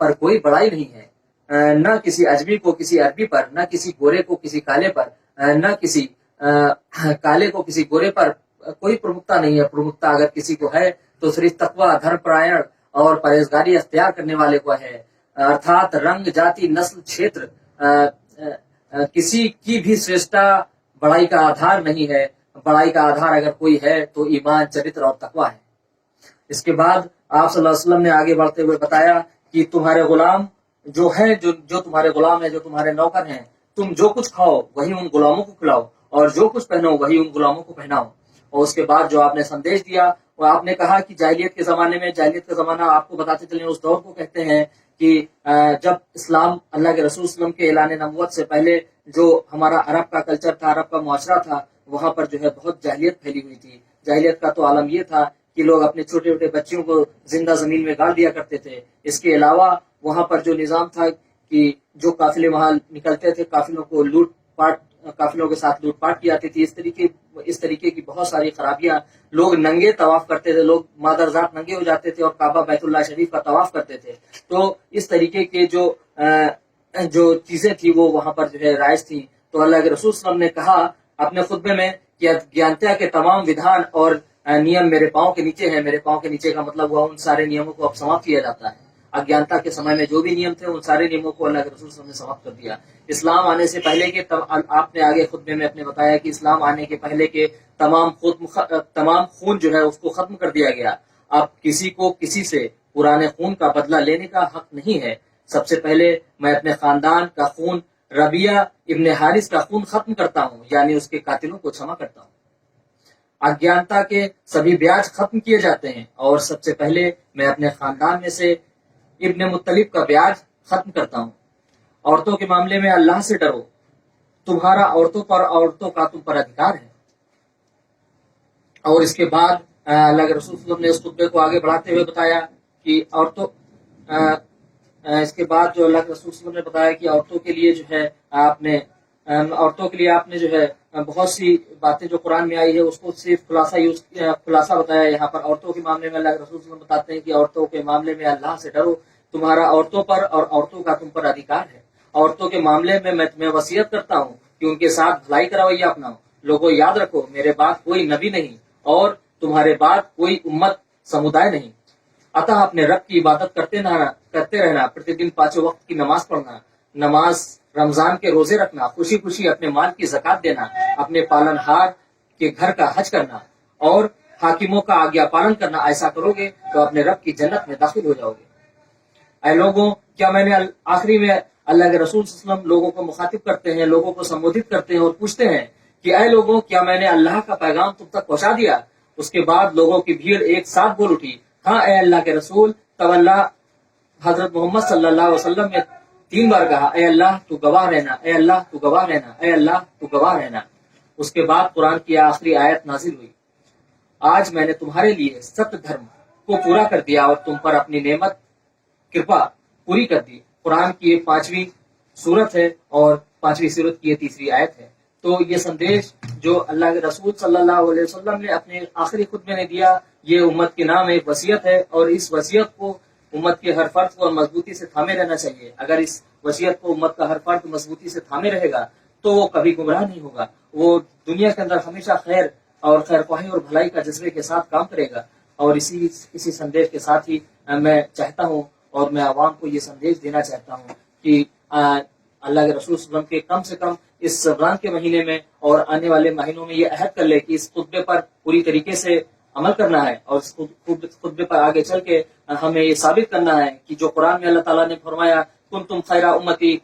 پر کوئی بڑائی نہیں ہے، نہ کسی اجمی کو کسی عربی پر، نہ کسی گورے کو کسی کالے پر، نہ کسی کالے کو کسی گورے پر کوئی پرمکتا نہیں ہے۔ پرمکتا اگر کسی کو ہے تو صرف تقوی، دھرم پرائن اور پرہیزگاری اختیار کرنے والے کو ہے، ارتھات رنگ، جاتی، نسل، چھیتر کسی کی بھی سرشٹا بڑائی کا آدھار نہیں ہے۔ بڑائی کا آدھار اگر کوئی ہے تو ایمان، چرتر اور تقوی ہے۔ اس کے بعد آپ صلی اللہ علیہ وسلم نے آگے بڑھتے ہوئے بتایا کہ تمہارے غلام جو ہیں، جو تمہارے غلام ہیں، جو تمہارے نوکر ہیں، تم جو کچھ کھاؤ وہی ان غلاموں کو کھلاؤ، اور جو کچھ پہنو وہی ان غلاموں کو پہناؤ۔ اور اس کے بعد جو آپ نے سندیش دیا، وہ آپ نے کہا کہ جاہلیت کے زمانے میں، جاہلیت کا زمانہ آپ کو بتاتے چلیں اس دور کو کہتے ہیں کہ جب اسلام، اللہ کے رسول صلی اللہ علیہ وسلم کے اعلان نبوت سے پہلے جو ہمارا عرب کا کلچر تھا، عرب کا معاشرہ تھا، وہاں پر جو ہے بہت جاہلیت پھیلی ہوئی تھی۔ جاہلیت کا تو عالم یہ تھا کہ لوگ اپنے چھوٹے چھوٹے بچوں کو زندہ زمین میں گاڑ دیا کرتے تھے۔ اس کے علاوہ وہاں پر جو نظام تھا کہ جو قافلے وہاں نکلتے تھے، قافلوں کو لوٹ پاٹ، قافلوں کے ساتھ لوٹ پاٹ کی جاتی تھی۔ اس طریقے کی بہت ساری خرابیاں، لوگ ننگے طواف کرتے تھے، لوگ مادرزاد ننگے ہو جاتے تھے اور کعبہ بیت اللہ شریف کا طواف کرتے تھے۔ تو اس طریقے کے جو چیزیں تھی وہ وہاں پر جو ہے رائج تھیں۔ تو اللہ کے رسول صلی اللہ علیہ وسلم نے کہا اپنے خطبے میں کہ گیانتیا کے تمام ودھان اور نیم میرے پاؤں کے نیچے ہے۔ میرے پاؤں کے نیچے کا مطلب ہوا ان سارے نیموں کو اب سماپت کیا جاتا ہے۔ اگیانتا کے سمے میں جو بھی نیم تھے ان سارے نیموں کو اللہ کے رسول صلی اللہ علیہ وسلم نے سماپت کر دیا۔ اسلام آنے سے پہلے کے آپ نے آگے خطبے میں اپنے بتایا کہ اسلام آنے کے پہلے کے تمام خون جو ہے اس کو ختم کر دیا گیا۔ اب کسی کو کسی سے پرانے خون کا بدلہ لینے کا حق نہیں ہے۔ سب سے پہلے میں اپنے خاندان کا خون، ربیہ ابن حارث کا خون ختم کرتا ہوں، یعنی اس کے قاتلوں کو چھما کرتا ہوں۔ اگیانتا کے سبھی بیاج ختم کیے جاتے ہیں، اور سب سے پہلے میں اپنے خاندان میں سے ابن مطلب کا بیاج ختم کرتا ہوں۔ عورتوں کے معاملے میں اللہ سے ڈرو، تمہارا عورتوں کا تم پر ادھیکار ہے۔ اور اس کے بعد اللہ کے رسول صلی اللہ علیہ وسلم نے اس خطبے کو آگے بڑھاتے ہوئے بتایا کہ اس کے بعد جو اللہ کے رسول صلی اللہ علیہ وسلم نے بتایا کہ عورتوں کے لیے جو ہے آپ نے جو ہے بہت سی باتیں جو قرآن میں آئی ہے اس کو صرف خلاصہ بتایا یہاں پر۔ عورتوں کے معاملے میں اللہ کے رسول صلی اللہ علیہ وسلم بتاتے ہیں کہ عورتوں کے معاملے میں اللہ سے ڈرو، تمہارا عورتوں پر اور عورتوں کا تم پر ادھیکار ہے۔ عورتوں کے معاملے میں میں تمہیں وصیت کرتا ہوں کہ ان کے ساتھ بھلائی کا رویہ اپناؤ۔ لوگوں یاد رکھو، میرے بعد کوئی نبی نہیں اور تمہارے بعد کوئی امت سمودائے نہیں۔ عطا اپنے رب کی عبادت کرتے رہنا، پرتی دن 5 وقت کی نماز پڑھنا، نماز، رمضان کے روزے رکھنا، خوشی خوشی اپنے مال کی زکات دینا، اپنے پالن ہار کے گھر کا حج کرنا اور حاکموں کا آگیا پالن کرنا۔ ایسا کرو گے تو اپنے رب کی جنت میں داخل ہو جاؤ گے۔ اے لوگوں، کیا میں نے آخری میں اللہ کے رسول صلی اللہ علیہ وسلم لوگوں کو مخاطب کرتے ہیں، لوگوں کو سمبودھت کرتے ہیں اور پوچھتے ہیں کہ اے لوگوں، کیا میں نے اللہ کا پیغام تم تک پہنچا دیا؟ اس کے بعد لوگوں کی بھیڑ ایک ساتھ بول اٹھی، ہاں اے اللہ کے رسول۔ تب اللہ حضرت محمد صلی اللہ علیہ وسلم نے 3 بار کہا، اے اللہ تو گواہ رہنا، اے اللہ تو گواہ رہنا، اے اللہ تو گواہ رہنا۔ اس کے بعد قرآن کی آخری آیت نازل ہوئی، آج میں نے تمہارے لیے ستیہ دھرم کو پورا کر دیا اور تم پر اپنی نعمت کرپا پوری کر دی۔ قرآن کی یہ 5ویں سورت ہے اور 5ویں سورت کی یہ 3ری آیت ہے۔ تو یہ سندیش جو اللہ کے رسول صلی اللہ علیہ وسلم نے اپنے آخری خطبے میں دیا، یہ امت کے نام ایک وصیت ہے، اور اس وصیت کو امت کے ہر فرد کو مضبوطی سے تھامے رہنا چاہیے۔ اگر اس وصیت کو امت کا ہر فرد مضبوطی سے تھامے رہے گا تو وہ کبھی گمراہ نہیں ہوگا، وہ دنیا کے اندر ہمیشہ خیر اور خیر خواہی اور بھلائی کا جذبے کے ساتھ کام کرے گا۔ اور اسی سندیش کے ساتھ ہی میں چاہتا ہوں اور میں عوام کو یہ سندیش دینا چاہتا ہوں کہ اللہ کے رسول صلی اللہ علیہ وسلم کے کم سے کم اس رمضان کے مہینے میں اور آنے والے مہینوں میں یہ عہد کر لے کہ اس خطبے پر پوری طریقے سے عمل کرنا ہے، اور اس خطبے پر آگے چل کے ہمیں یہ ثابت کرنا ہے کہ جو قرآن میں اللہ تعالیٰ نے فرمایا کنتم خیر امتی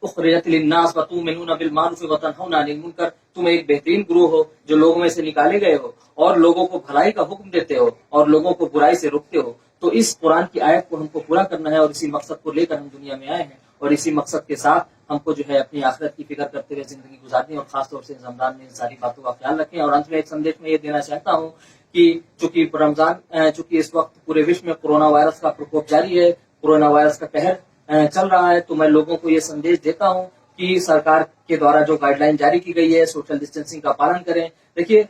اخرجت للناس وتؤمنون بالمعروف وتنہون عن المنکر، تم ایک بہترین گروہ ہو جو لوگوں میں سے نکالے گئے ہو اور لوگوں کو بھلائی کا حکم دیتے ہو اور لوگوں کو برائی سے روکتے ہو۔ تو اس قرآن کی آیت کو ہم کو پورا کرنا ہے، اور اسی مقصد کو لے کر ہم دنیا میں آئے ہیں، اور اسی مقصد کے ساتھ ہم کو جو ہے اپنی آخرت کی فکر کرتے ہوئے زندگی گزارنی، اور خاص طور سے رمضان میں ان ساری باتوں کا خیال رکھیں۔ اور انت میں ایک سندیش میں یہ دینا چاہتا ہوں کہ چونکہ اس وقت پورے وشو میں کورونا وائرس کا پرکوپ جاری ہے، کورونا وائرس کا قہر چل رہا ہے، تو میں لوگوں کو یہ سندیش دیتا ہوں کہ سرکار کے دوارا جو گائیڈ لائن جاری کی گئی ہے سوشل ڈسٹینسنگ کا پالن کریں۔ دیکھیے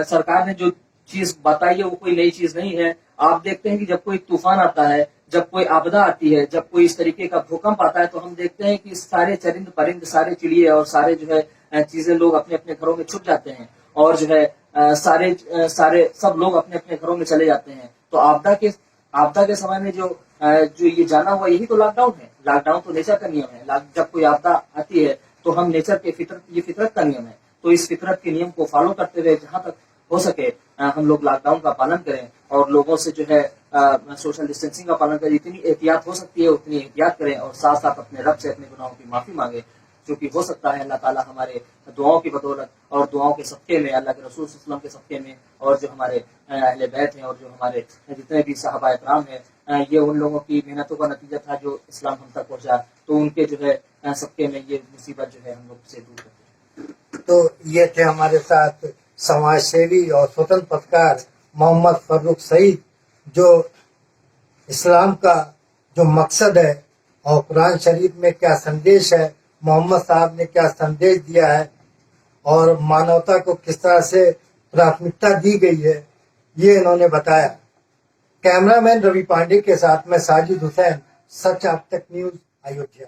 سرکار نے جو چیز بتائی ہے وہ کوئی نئی چیز نہیں ہے۔ آپ دیکھتے ہیں کہ جب کوئی طوفان آتا ہے، جب کوئی آپدا آتی ہے، جب کوئی اس طریقے کا بھوکمپ آتا ہے، تو ہم دیکھتے ہیں کہ سارے چرند پرند، سارے چڑیے اور سارے جو ہے چیزیں لوگ اپنے اپنے گھروں میں چھپ جاتے ہیں، اور جو ہے سارے سب لوگ اپنے اپنے گھروں میں چلے جاتے ہیں. تو آپدا کے سمے میں جو یہ جانا ہوا، یہی تو لاک ڈاؤن ہے. لاک ڈاؤن تو نیچر کا نیم ہے. جب کوئی آپدا آتی ہے تو ہم نیچر کے فطرت کا نیم ہے. تو اس فطرت کے نیم کو فالو کرتے ہوئے جہاں تک ہو سکے ہم لوگ لاک ڈاؤن کا پالن کریں، اور لوگوں سے جو ہے سوشل ڈسٹینسنگ کا پالن کریں. جتنی احتیاط ہو سکتی ہے اتنی احتیاط کریں، اور ساتھ ساتھ اپنے رب سے اپنے گناہوں کی معافی مانگے، جو کہ ہو سکتا ہے اللہ تعالیٰ ہمارے دعاؤں کی بدولت اور دعاؤں کے صدقے میں، اللہ کے رسول صلی اللہ علیہ وسلم کے صدقے میں، اور جو ہمارے اہل بیت ہیں اور جو ہمارے جتنے بھی صحابہ اکرام ہیں، یہ ان لوگوں کی محنتوں کا نتیجہ تھا جو اسلام ہم تک پہنچا. تو ان کے جو ہے صدقے میں یہ مصیبت جو ہے ہم لوگ سے دور کرتے ہیں. تو یہ تھے ہمارے ساتھ سماج سیوی اور سوتنتر پترکار محمد فروخ سعید، جو اسلام کا جو مقصد ہے اور قرآن شریف میں کیا سندیش ہے، محمد صاحب نے کیا سندیش دیا ہے، اور مانوتا کو کس طرح سے پراتھمکتا دی گئی ہے، یہ انہوں نے بتایا. کیمرہ مین روی پانڈے کے ساتھ میں ساجد حسین، سچ اب تک نیوز، ایودھیا.